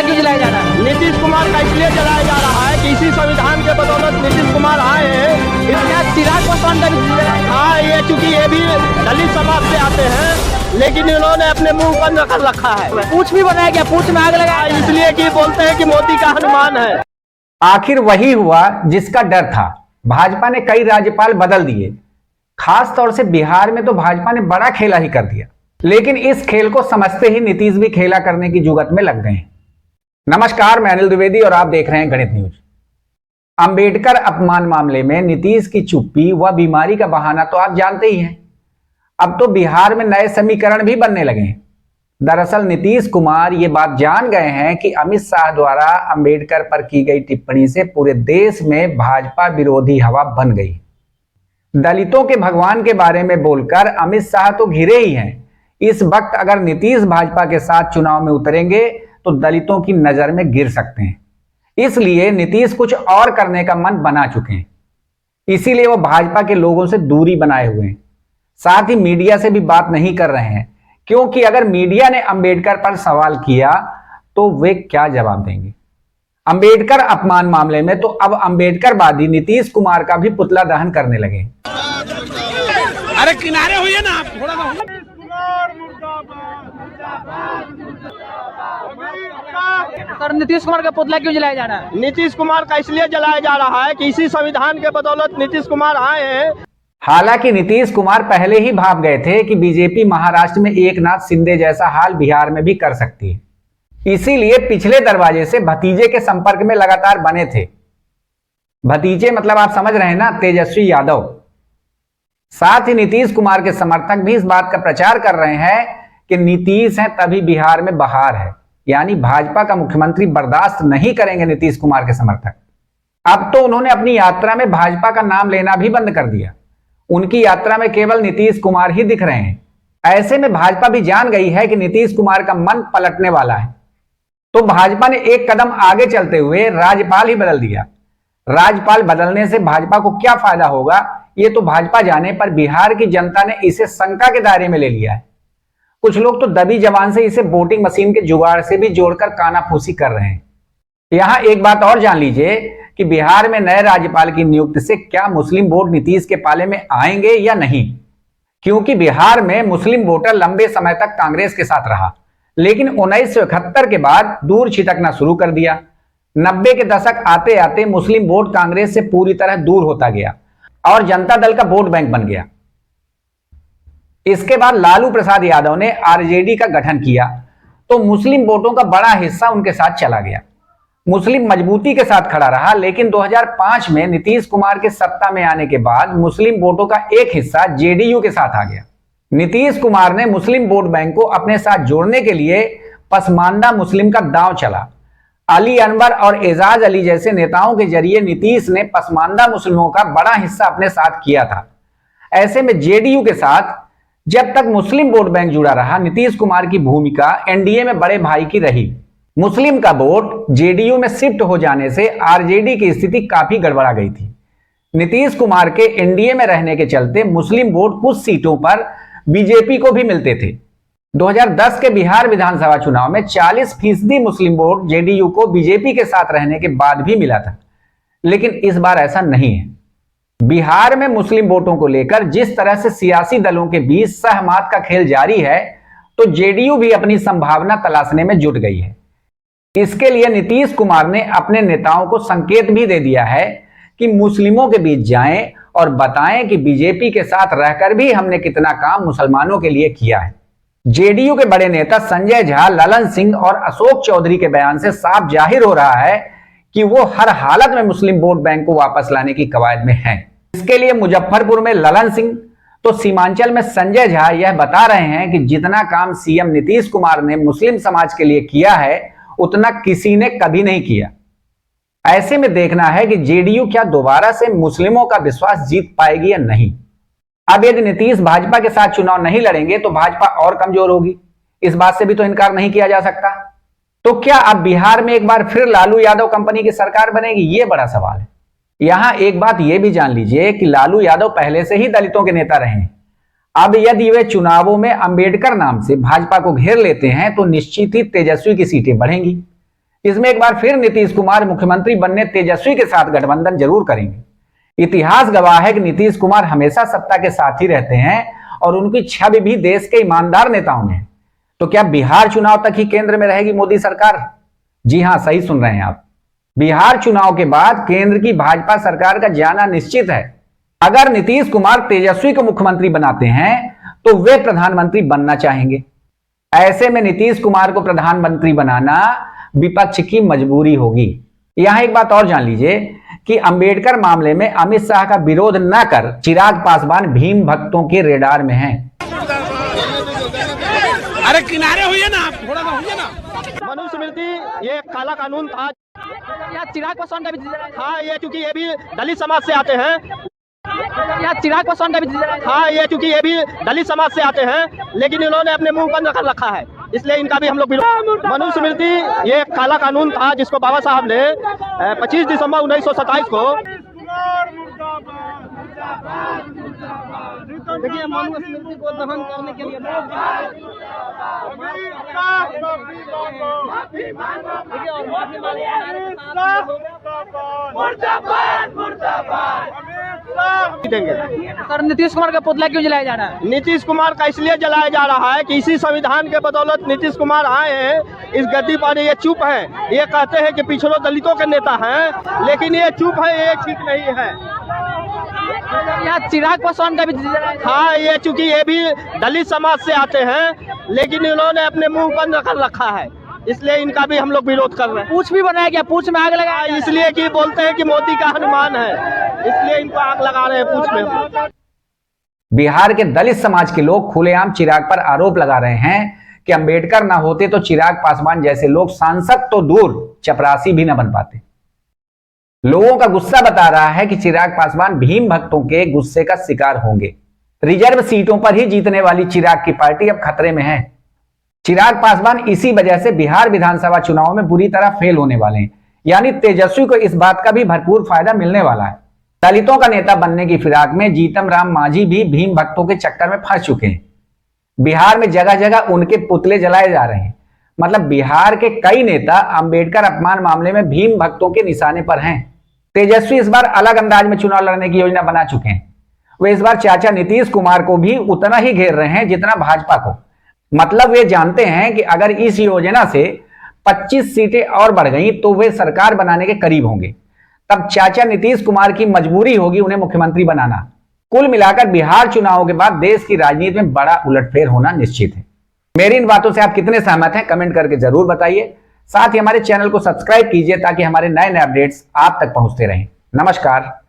क्यों जलाया जा रहा है? नीतीश कुमार का इसलिए जलाया जा रहा है कि इसी संविधान के बदौलत नीतीश कुमार आए हैं। क्या चिराग पासवान का भी जलाया? हाँ, ये चूंकि ये भी दलित समाज से आते हैं, लेकिन इन्होंने अपने मुंह बंद कर रखा है। पूछ भी बनाया गया, पूछ में आग लगाया, इसलिए कि बोलते हैं कि मोदी का हनुमान है। आखिर वही हुआ जिसका डर था। भाजपा ने कई राज्यपाल बदल दिए, खास तौर से बिहार में तो भाजपा ने बड़ा खेला ही कर दिया। लेकिन इस खेल को समझते ही नीतीश भी खेला करने की जुगत में लग गए हैं। नमस्कार, मैं अनिल द्विवेदी और आप देख रहे हैं गणित न्यूज। अंबेडकर अपमान मामले में नीतीश की चुप्पी व बीमारी का बहाना तो आप जानते ही हैं। अब तो बिहार में नए समीकरण भी बनने लगे हैं। दरअसल नीतीश कुमार ये बात जान गए हैं कि अमित शाह द्वारा अंबेडकर पर की गई टिप्पणी से पूरे देश में भाजपा विरोधी हवा बन गई। दलितों के भगवान के बारे में बोलकर अमित शाह तो घिरे ही हैं। इस वक्त अगर नीतीश भाजपा के साथ चुनाव में उतरेंगे तो दलितों की नजर में गिर सकते हैं। इसलिए नीतीश कुछ और करने का मन बना चुके हैं। इसीलिए वो भाजपा के लोगों से दूरी बनाए हुए हैं। साथ ही मीडिया से भी बात नहीं कर रहे हैं, क्योंकि अगर मीडिया ने अंबेडकर पर सवाल किया तो वे क्या जवाब देंगे। अंबेडकर अपमान मामले में तो अब अंबेडकरवादी नीतीश कुमार का भी पुतला दहन करने लगे। अरे किनारे होइए ना आप, थोड़ा सा। सर, नीतीश कुमार का पुतला क्यों जलाया जा रहा है? नीतीश कुमार का इसलिए जलाया जा रहा है कि इसी संविधान के बदौलत नीतीश कुमार आए हैं। हालांकि नीतीश कुमार पहले ही भाप गए थे कि बीजेपी महाराष्ट्र में एकनाथ शिंदे जैसा हाल बिहार में भी कर सकती है। इसीलिए पिछले दरवाजे से भतीजे के संपर्क में लगातार बने थे। भतीजे मतलब आप समझ रहे हैं ना, तेजस्वी यादव। साथ ही नीतीश कुमार के समर्थक भी इस बात का प्रचार कर रहे हैं कि नीतीश हैं तभी बिहार में बहार है, यानी भाजपा का मुख्यमंत्री बर्दाश्त नहीं करेंगे नीतीश कुमार के समर्थक। अब तो उन्होंने अपनी यात्रा में भाजपा का नाम लेना भी बंद कर दिया। उनकी यात्रा में केवल नीतीश कुमार ही दिख रहे हैं। ऐसे में भाजपा भी जान गई है कि नीतीश कुमार का मन पलटने वाला है, तो भाजपा ने एक कदम आगे चलते हुए राज्यपाल ही बदल दिया। राज्यपाल बदलने से भाजपा को क्या फायदा होगा, ये तो भाजपा जाने, पर बिहार की जनता ने इसे शंका के दायरे में ले लिया है। कुछ लोग तो दबी जबान से इसे वोटिंग मशीन के जुगाड़ से भी जोड़कर कानाफूसी कर रहे हैं। यहां एक बात और जान लीजिए कि बिहार में नए राज्यपाल की नियुक्ति से क्या मुस्लिम वोट नीतीश के पाले में आएंगे या नहीं, क्योंकि बिहार में मुस्लिम वोटर लंबे समय तक कांग्रेस के साथ रहा, लेकिन 1971 के बाद दूर छिटकना शुरू कर दिया। 90 के दशक आते आते मुस्लिम वोट कांग्रेस से पूरी तरह दूर होता गया और जनता दल का वोट बैंक बन गया। इसके बाद लालू प्रसाद यादव ने आरजेडी का गठन किया तो मुस्लिम वोटों का बड़ा हिस्सा उनके साथ चला गया। मुस्लिम मजबूती के साथ खड़ा रहा, लेकिन 2005 में नीतीश कुमार के सत्ता में आने के बाद मुस्लिम वोटों का एक हिस्सा जेडीयू के साथ आ गया। नीतीश कुमार ने मुस्लिम वोट बैंक को अपने साथ जोड़ने के लिए पसमानदा मुस्लिम का दांव चला। अली अनवर और एजाज अली जैसे नेताओं के जरिए नीतीश ने पसमानदा मुस्लिमों का बड़ा हिस्सा अपने साथ किया था। ऐसे में जेडीयू के साथ जब तक मुस्लिम वोट बैंक जुड़ा रहा, नीतीश कुमार की भूमिका एनडीए में बड़े भाई की रही। मुस्लिम का वोट जेडीयू में शिफ्ट हो जाने से आरजेडी की स्थिति काफी गड़बड़ा गई थी। नीतीश कुमार के एनडीए में रहने के चलते मुस्लिम वोट कुछ सीटों पर बीजेपी को भी मिलते थे। 2010 के बिहार विधानसभा चुनाव में 40% मुस्लिम वोट जेडीयू को बीजेपी के साथ रहने के बाद भी मिला था, लेकिन इस बार ऐसा नहीं है। बिहार में मुस्लिम वोटों को लेकर जिस तरह से सियासी दलों के बीच सहमत का खेल जारी है, तो जेडीयू भी अपनी संभावना तलाशने में जुट गई है। इसके लिए नीतीश कुमार ने अपने नेताओं को संकेत भी दे दिया है कि मुस्लिमों के बीच जाएं और बताएं कि बीजेपी के साथ रहकर भी हमने कितना काम मुसलमानों के लिए किया है। जेडीयू के बड़े नेता संजय झा, ललन सिंह और अशोक चौधरी के बयान से साफ जाहिर हो रहा है कि वो हर हालत में मुस्लिम वोट बैंक को वापस लाने की कवायद में हैं। इसके लिए मुजफ्फरपुर में ललन सिंह तो सीमांचल में संजय झा यह बता रहे हैं कि जितना काम सीएम नीतीश कुमार ने मुस्लिम समाज के लिए किया है, उतना किसी ने कभी नहीं किया। ऐसे में देखना है कि जेडीयू क्या दोबारा से मुस्लिमों का विश्वास जीत पाएगी या नहीं। अब यदि नीतीश भाजपा के साथ चुनाव नहीं लड़ेंगे तो भाजपा और कमजोर होगी, इस बात से भी तो इनकार नहीं किया जा सकता। तो क्या अब बिहार में एक बार फिर लालू यादव कंपनी की सरकार बनेगी, ये बड़ा सवाल है। यहां एक बात यह भी जान लीजिए कि लालू यादव पहले से ही दलितों के नेता रहे हैं। अब यदि वे चुनावों में अंबेडकर नाम से भाजपा को घेर लेते हैं तो निश्चित ही तेजस्वी की सीटें बढ़ेंगी। इसमें एक बार फिर नीतीश कुमार मुख्यमंत्री बनने तेजस्वी के साथ गठबंधन जरूर करेंगे। इतिहास गवाह है कि नीतीश कुमार हमेशा सत्ता के साथ ही रहते हैं और उनकी छवि भी देश के ईमानदार नेताओं में है। तो क्या बिहार चुनाव तक ही केंद्र में रहेगी मोदी सरकार? जी हां, सही सुन रहे हैं आप। बिहार चुनाव के बाद केंद्र की भाजपा सरकार का जाना निश्चित है। अगर नीतीश कुमार तेजस्वी को मुख्यमंत्री बनाते हैं तो वे प्रधानमंत्री बनना चाहेंगे। ऐसे में नीतीश कुमार को प्रधानमंत्री बनाना विपक्ष की मजबूरी होगी। यहां एक बात और जान लीजिए कि अंबेडकर मामले में अमित शाह का विरोध न कर चिराग पासवान भीम भक्तों के रेडार में हैं। अरे किनारे हुई ना, थोड़ा ना हुई ना। मनुस्मृति ये काला कानून था। यहाँ चिराग पासवान का भी जिक्र है। हाँ, ये चूंकि ये भी दलित समाज से आते हैं। यहाँ चिराग पासवान का भी जिक्र है। हाँ, ये चूंकि ये भी दलित समाज से आते हैं, लेकिन इन्होंने अपने मुंह बंद कर रखा है, इसलिए इनका भी हम लोग विरोध। मनुस्मृति ये काला कानून था जिसको बाबा साहब ने 25 दिसंबर 1927 को देखिए मनुस्मृति को दहन करने के लिए देंगे। सर नीतीश कुमार का पुतला क्यों जलाया जा रहा है? नीतीश कुमार का इसलिए जलाया जा रहा है कि इसी संविधान के बदौलत नीतीश कुमार आए हैं इस गद्दी पर। ये चुप है, ये कहते हैं कि पिछड़ों दलितों के नेता हैं, लेकिन ये चुप है, ये ठीक नहीं है। यहाँ चिराग पासवान का भी जिक्र है। हाँ, ये चूंकि ये भी दलित समाज से आते हैं, लेकिन इन्होंने अपने मुंह बंद कर रखा है, इसलिए इनका भी हम लोग विरोध कर रहे हैं। पूछ भी बनाया गया, पूछ में आग लगाया इसलिए कि बोलते हैं कि मोदी का हनुमान है, इसलिए इनको आग लगा रहे हैं पूछ में। बिहार के दलित समाज के लोग खुलेआम चिराग पर आरोप लगा रहे हैं कि अंबेडकर ना होते तो चिराग पासवान जैसे लोग सांसद तो दूर चपरासी भी न बन पाते। लोगों का गुस्सा बता रहा है कि चिराग पासवान भीम भक्तों के गुस्से का शिकार होंगे। रिजर्व सीटों पर ही जीतने वाली चिराग की पार्टी अब खतरे में है। चिराग पासवान इसी वजह से बिहार विधानसभा चुनाव में बुरी तरह फेल होने वाले हैं, यानी तेजस्वी को इस बात का भी भरपूर फायदा मिलने वाला है। दलितों का नेता बनने की फिराक में जीतन राम मांझी भी भीम भक्तों के चक्कर में फंस चुके हैं। बिहार में जगह जगह उनके पुतले जलाए जा रहे हैं। मतलब बिहार के कई नेता अंबेडकर अपमान मामले में भीम भक्तों के निशाने पर हैं। तेजस्वी इस बार अलग अंदाज में चुनाव लड़ने की योजना बना चुके हैं। वे इस बार चाचा नीतीश कुमार को भी उतना ही घेर रहे हैं जितना भाजपा को। मतलब वे जानते हैं कि अगर इस योजना से 25 सीटें और बढ़ गई तो वे सरकार बनाने के करीब होंगे। तब चाचा नीतीश कुमार की मजबूरी होगी उन्हें मुख्यमंत्री बनाना। कुल मिलाकर बिहार चुनाव के बाद देश की राजनीति में बड़ा उलटफेर होना निश्चित है। मेरी इन बातों से आप कितने सहमत हैं कमेंट करके जरूर बताइए। साथ ही हमारे चैनल को सब्सक्राइब कीजिए ताकि हमारे नए नए अपडेट्स आप तक पहुंचते रहें। नमस्कार।